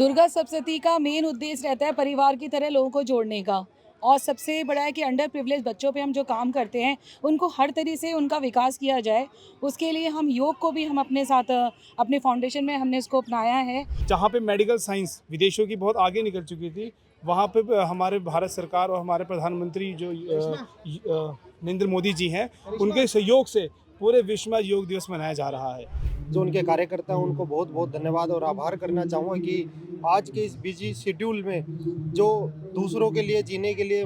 दुर्गा सप्तशती का मेन उद्देश्य रहता है परिवार की तरह लोगों को जोड़ने का। और सबसे बड़ा है कि अंडर प्रिविलेज बच्चों पे हम जो काम करते हैं उनको हर तरीके से उनका विकास किया जाए। उसके लिए हम योग को भी हम अपने साथ अपने फाउंडेशन में हमने इसको अपनाया है। जहाँ पे मेडिकल साइंस विदेशों की बहुत आगे निकल चुकी थी, वहाँ पे हमारे भारत सरकार और हमारे प्रधानमंत्री जो नरेंद्र मोदी जी हैं, उनके सहयोग से पूरे विश्व में योग दिवस मनाया जा रहा है। जो उनके कार्यकर्ता हैं उनको बहुत बहुत धन्यवाद और आभार करना चाहूँगा कि आज के इस बिजी शेड्यूल में जो दूसरों के लिए जीने के लिए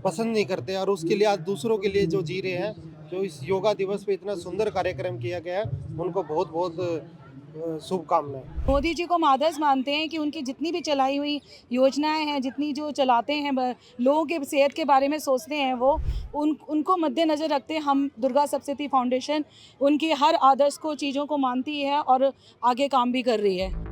पसंद नहीं करते और उसके लिए आज दूसरों के लिए जो जी रहे हैं, जो इस योगा दिवस पे इतना सुंदर कार्यक्रम किया गया है, उनको बहुत बहुत शुभकामनाएं। मोदी जी को हम आदर्श मानते हैं कि उनकी जितनी भी चलाई हुई योजनाएं हैं, जितनी जो चलाते हैं, लोगों के सेहत के बारे में सोचते हैं, वो उनको मद्देनज़र रखते हम दुर्गा सप्तशती फाउंडेशन उनकी हर आदर्श को चीज़ों को मानती है और आगे काम भी कर रही है।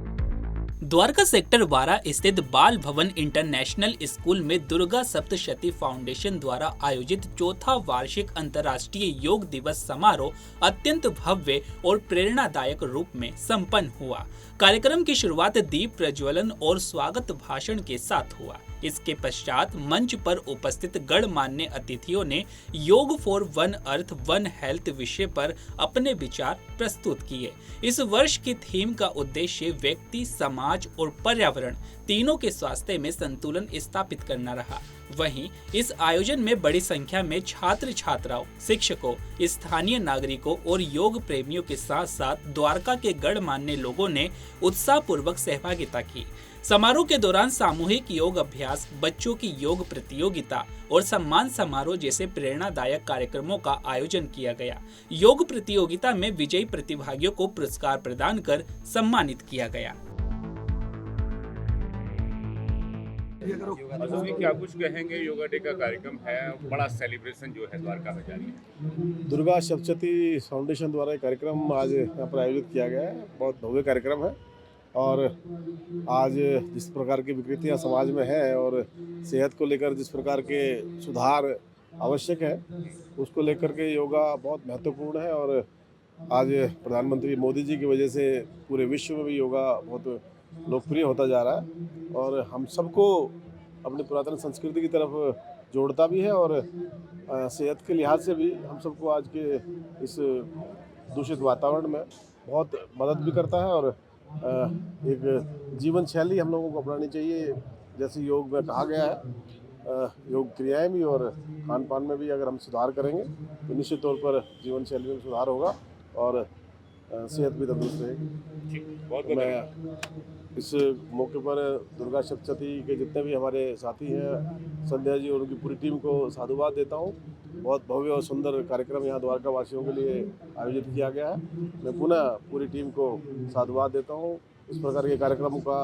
द्वारका सेक्टर 12 स्थित बाल भवन इंटरनेशनल स्कूल में दुर्गा सप्तशती फाउंडेशन द्वारा आयोजित चौथा वार्षिक अंतर्राष्ट्रीय योग दिवस समारोह अत्यंत भव्य और प्रेरणादायक रूप में संपन्न हुआ। कार्यक्रम की शुरुआत दीप प्रज्वलन और स्वागत भाषण के साथ हुआ। इसके पश्चात मंच पर उपस्थित गणमान्य अतिथियों ने योग for one earth one health विषय पर अपने विचार प्रस्तुत किए। इस वर्ष की थीम का उद्देश्य व्यक्ति, समाज और पर्यावरण तीनों के स्वास्थ्य में संतुलन स्थापित करना रहा। वहीं इस आयोजन में बड़ी संख्या में छात्र छात्राओं, शिक्षकों, स्थानीय नागरिकों और योग प्रेमियों के साथ साथ द्वारका के गणमान्य लोगों ने उत्साहपूर्वक सहभागिता की। समारोह के दौरान सामूहिक योग अभ्यास, बच्चों की योग प्रतियोगिता और सम्मान समारोह जैसे प्रेरणादायक कार्यक्रमों का आयोजन किया गया। योग प्रतियोगिता में विजयी प्रतिभागियों को पुरस्कार प्रदान कर सम्मानित किया गया। अजूबी क्या कुछ कहेंगे? योगा डे का कार्यक्रम है, बड़ा सेलिब्रेशन जो है द्वारका में जारी है। दुर्गा सप्तशती फाउंडेशन द्वारा एक कार्यक्रम आज यहाँ पर आयोजित किया गया है। बहुत भव्य कार्यक्रम है और आज जिस प्रकार की विकृतियाँ समाज में हैं और सेहत को लेकर जिस प्रकार के सुधार आवश्यक है, उसको लेकर के योगा बहुत महत्वपूर्ण है। और आज प्रधानमंत्री मोदी जी की वजह से पूरे विश्व में भी योगा बहुत लोकप्रिय होता जा रहा है और हम सबको अपनी पुरातन संस्कृति की तरफ जोड़ता भी है और सेहत के लिहाज से भी हम सबको आज के इस दूषित वातावरण में बहुत मदद भी करता है। और एक जीवन शैली हम लोगों को अपनानी चाहिए, जैसे योग में कहा गया है। योग क्रियाएं भी और खान पान में भी अगर हम सुधार करेंगे तो निश्चित तौर पर जीवन शैली में सुधार होगा और सेहत भी तंदुरुस्त रहेगी। मैं इस मौके पर दुर्गा सप्तशती के जितने भी हमारे साथी हैं, संध्या जी और उनकी पूरी टीम को साधुवाद देता हूँ। बहुत भव्य और सुंदर कार्यक्रम यहाँ द्वारका वासियों के लिए आयोजित किया गया है। मैं पुनः पूरी टीम को साधुवाद देता हूँ। इस प्रकार के कार्यक्रमों का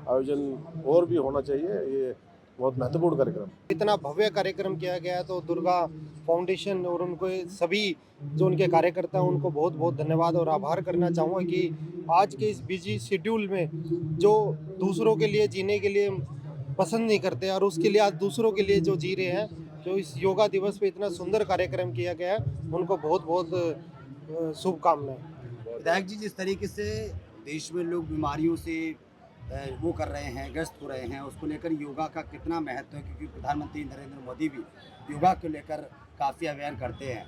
आयोजन और भी होना चाहिए, ये बहुत महत्वपूर्ण कार्यक्रम। इतना भव्य कार्यक्रम किया गया है तो दुर्गा फाउंडेशन और उनको सभी जो उनके कार्यकर्ता हैं उनको बहुत बहुत धन्यवाद और आभार करना चाहूँगा कि आज के इस बिजी शेड्यूल में जो दूसरों के लिए जीने के लिए पसंद नहीं करते और उसके लिए आज दूसरों के लिए जो जी रहे हैं, जो इस योगा दिवस पे इतना सुंदर कार्यक्रम किया गया है, उनको बहुत बहुत शुभकामनाएं। विधायक जी, जिस तरीके से देश में लोग बीमारियों से वो कर रहे हैं, ग्रस्त हो रहे हैं, उसको लेकर योगा का कितना महत्व है, क्योंकि प्रधानमंत्री नरेंद्र मोदी भी योगा को लेकर काफ़ी अवेयर करते हैं।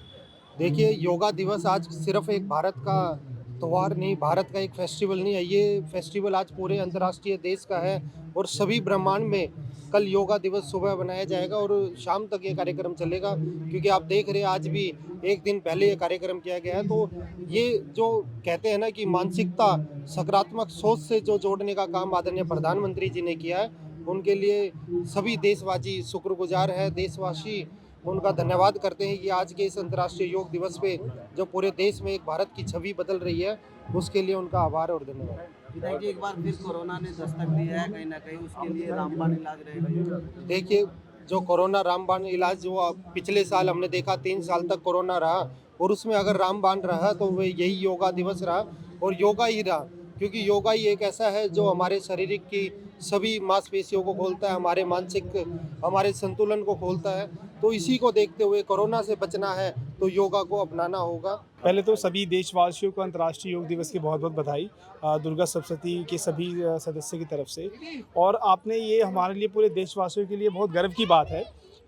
देखिए, योगा दिवस आज सिर्फ एक भारत का त्यौहार नहीं, भारत का एक फेस्टिवल नहीं है, ये फेस्टिवल आज पूरे अंतर्राष्ट्रीय देश का है और सभी ब्रह्मांड में कल योगा दिवस सुबह बनाया जाएगा और शाम तक ये कार्यक्रम चलेगा। क्योंकि आप देख रहे हैं आज भी एक दिन पहले ये कार्यक्रम किया गया है। तो ये जो कहते हैं ना कि मानसिकता, सकारात्मक सोच से जो जोड़ने का काम आदरणीय प्रधानमंत्री जी ने किया है, उनके लिए सभी देशवासी शुक्रगुजार है। देशवासी उनका धन्यवाद करते हैं कि आज के इस अंतर्राष्ट्रीय योग दिवस पे जो पूरे देश में एक भारत की छवि बदल रही है, उसके लिए उनका आभार और धन्यवाद। विधायक जी, एक बार फिर कोरोना ने दस्तक दिया है, कहीं ना कहीं उसके लिए रामबाण इलाज रहेगा। देखिए, जो कोरोना रामबाण इलाज जो पिछले साल हमने देखा 3 साल तक कोरोना रहा और उसमें अगर रामबाण रहा तो वह यही योगा दिवस रहा और योगा ही रहा। क्योंकि योगा ही एक ऐसा है जो हमारे शारीरिक की सभी मांसपेशियों को खोलता है, हमारे मानसिक, हमारे संतुलन को खोलता है। तो इसी को देखते हुए कोरोना से बचना है तो योगा को अपनाना होगा। पहले तो सभी देशवासियों को अंतर्राष्ट्रीय योग दिवस की बहुत बहुत बधाई दुर्गा सप्तशती के सभी सदस्य की तरफ से। और आपने ये हमारे लिए पूरे देशवासियों के लिए बहुत गर्व की बात है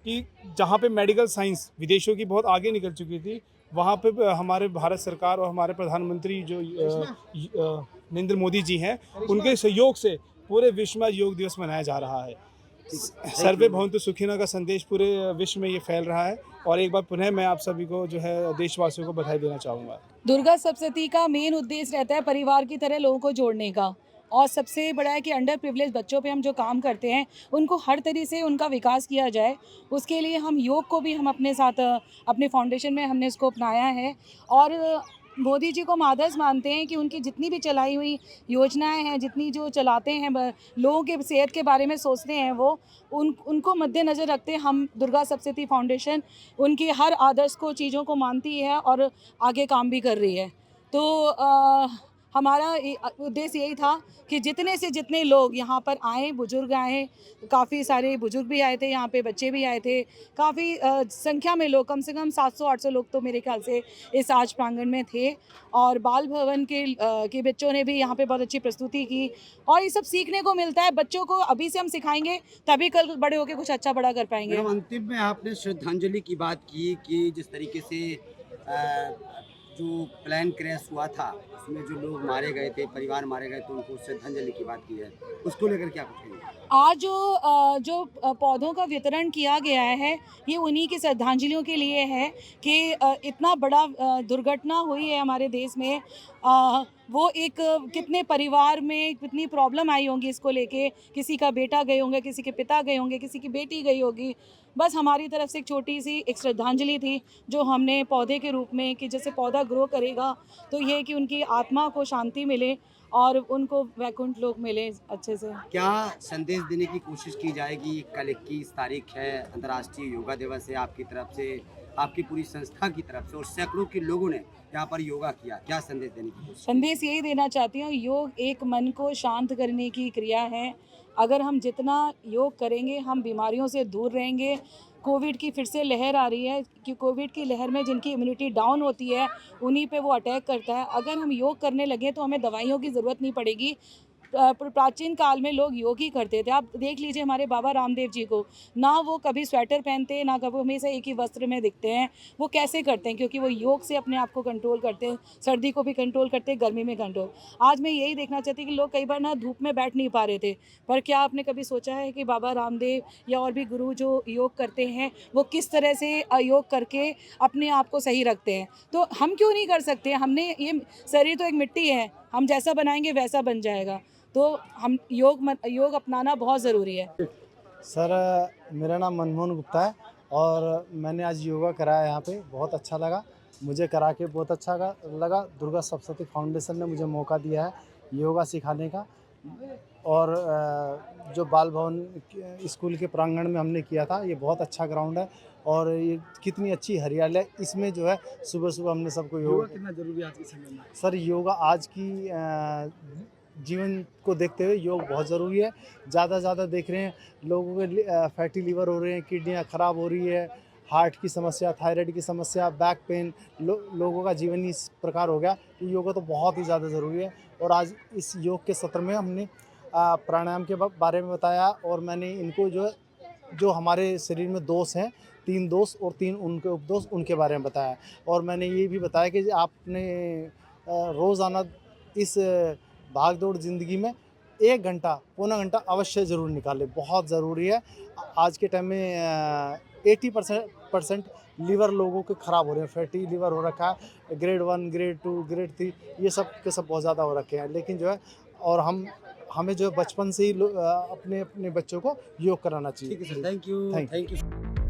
कि जहाँ पे मेडिकल साइंस विदेशों की बहुत आगे निकल चुकी थी, वहाँ पे हमारे भारत सरकार और हमारे प्रधानमंत्री जो नरेंद्र मोदी जी हैं, उनके सहयोग से पूरे विश्व में योग दिवस मनाया जा रहा है। सर्वे भवन्तु सुखिनः का संदेश पूरे विश्व में ये फैल रहा है। और एक बार पुनः मैं आप सभी को जो है देशवासियों को बधाई देना चाहूँगा। दुर्गा सप्तशती का मेन उद्देश्य रहता है परिवार की तरह लोगों को जोड़ने का, और सबसे बड़ा है कि अंडर प्रिविलेज बच्चों पे हम जो काम करते हैं उनको हर तरीके से उनका विकास किया जाए। उसके लिए हम योग को भी हम अपने साथ अपने फाउंडेशन में हमने इसको अपनाया है। और मोदी जी को हम आदर्श मानते हैं कि उनकी जितनी भी चलाई हुई योजनाएं हैं, जितनी जो चलाते हैं, लोगों के सेहत के बारे में सोचते हैं, वो उनको मद्देनज़र रखते हम दुर्गा सप्तशती फाउंडेशन उनके हर आदर्श को, चीज़ों को मानती है और आगे काम भी कर रही है। तो हमारा उद्देश्य यही था कि जितने से जितने लोग यहाँ पर आए, बुजुर्ग आए, काफ़ी सारे बुजुर्ग भी आए थे, यहाँ पे बच्चे भी आए थे, काफ़ी संख्या में लोग, कम से कम 700-800 लोग तो मेरे ख्याल से इस आज प्रांगण में थे। और बाल भवन के बच्चों ने भी यहाँ पे बहुत अच्छी प्रस्तुति की। और ये सब सीखने को मिलता है, बच्चों को अभी से हम सिखाएंगे तभी कल बड़े होकर कुछ अच्छा बड़ा कर पाएंगे। मैडम, अंतिम में आपने श्रद्धांजलि की बात की कि जिस तरीके से जो प्लेन क्रैश हुआ था उसमें जो लोग मारे गए थे, परिवार मारे गए, तो उनको श्रद्धांजलि की बात की है, उसको लेकर क्या कुछ कहेंगे? आज जो पौधों का वितरण किया गया है, ये उन्हीं की श्रद्धांजलियों के लिए है कि इतना बड़ा दुर्घटना हुई है हमारे देश में। वो एक कितने परिवार में कितनी प्रॉब्लम आई होंगी इसको लेके, किसी का बेटा गए होंगे, किसी के पिता गए होंगे, किसी की बेटी गई होगी। बस हमारी तरफ से एक छोटी सी एक श्रद्धांजलि थी जो हमने पौधे के रूप में, कि जैसे पौधा ग्रो करेगा तो ये कि उनकी आत्मा को शांति मिले और उनको वैकुंठ लोक मिले अच्छे से। क्या संदेश देने की कोशिश की जाएगी? कल 21 तारीख है, अंतर्राष्ट्रीय योगा दिवस है, आपकी तरफ से, आपकी पूरी संस्था की तरफ से, और सैकड़ों के लोगों ने यहाँ पर योगा किया, क्या संदेश देने की कोशिश? संदेश यही देना चाहती हूँ, योग एक मन को शांत करने की क्रिया है। अगर हम जितना योग करेंगे हम बीमारियों से दूर रहेंगे। कोविड की फिर से लहर आ रही है कि कोविड की लहर में जिनकी इम्यूनिटी डाउन होती है उन्हीं पे वो अटैक करता है। अगर हम योग करने लगे तो हमें दवाइयों की ज़रूरत नहीं पड़ेगी। प्राचीन काल में लोग योग ही करते थे। आप देख लीजिए हमारे बाबा रामदेव जी को, ना वो कभी स्वेटर पहनते, ना कभी हमेशा एक ही वस्त्र में दिखते हैं। वो कैसे करते हैं? क्योंकि वो योग से अपने आप को कंट्रोल करते हैं, सर्दी को भी कंट्रोल करते हैं, गर्मी में कंट्रोल। आज मैं यही देखना चाहती हूँ कि लोग कई बार ना धूप में बैठ नहीं पा रहे थे, पर क्या आपने कभी सोचा है कि बाबा रामदेव या और भी गुरु जो योग करते हैं वो किस तरह से योग करके अपने आप को सही रखते हैं? तो हम क्यों नहीं कर सकते? हमने ये शरीर तो एक मिट्टी है, हम जैसा बनाएंगे वैसा बन जाएगा। तो हम योग अपनाना बहुत ज़रूरी है। सर, मेरा नाम मनमोहन गुप्ता है और मैंने आज योगा कराया यहाँ पे, बहुत अच्छा लगा मुझे करा के, बहुत अच्छा लगा। दुर्गा सप्तशती फाउंडेशन ने मुझे मौका दिया है योगा सिखाने का। और जो बाल भवन स्कूल के प्रांगण में हमने किया था, ये बहुत अच्छा ग्राउंड है और ये कितनी अच्छी हरियाली है। इसमें जो है सुबह सुबह हमने सबको योगा कितना जरूरी है आज के समय में? सर, योगा आज की जीवन को देखते हुए योग बहुत ज़रूरी है। ज़्यादा देख रहे हैं लोगों के फैटी लीवर हो रहे हैं, किडनियाँ ख़राब हो रही है, हार्ट की समस्या, थायराइड की समस्या, बैक पेन, लोगों का जीवन इस प्रकार हो गया कि योगा तो बहुत ही ज़्यादा ज़रूरी है। और आज इस योग के सत्र में हमने प्राणायाम के बारे में बताया और मैंने इनको जो हमारे शरीर में दोष हैं, 3 दोष और 3 उनके उपदोष, उनके बारे में बताया। और मैंने ये भी बताया कि आपने रोज़ाना इस भाग दौड़ ज़िंदगी में 1 घंटा, पौना घंटा अवश्य ज़रूर निकालें, बहुत ज़रूरी है। आज के टाइम में 80% लीवर लोगों के ख़राब हो रहे हैं, फैटी लीवर हो रखा है, ग्रेड 1, ग्रेड 2, ग्रेड 3, ये सब के सब बहुत ज़्यादा हो रखे हैं। लेकिन जो है, और हमें जो बचपन से ही अपने बच्चों को योग कराना चाहिए। ठीक है सर, थैंक यू।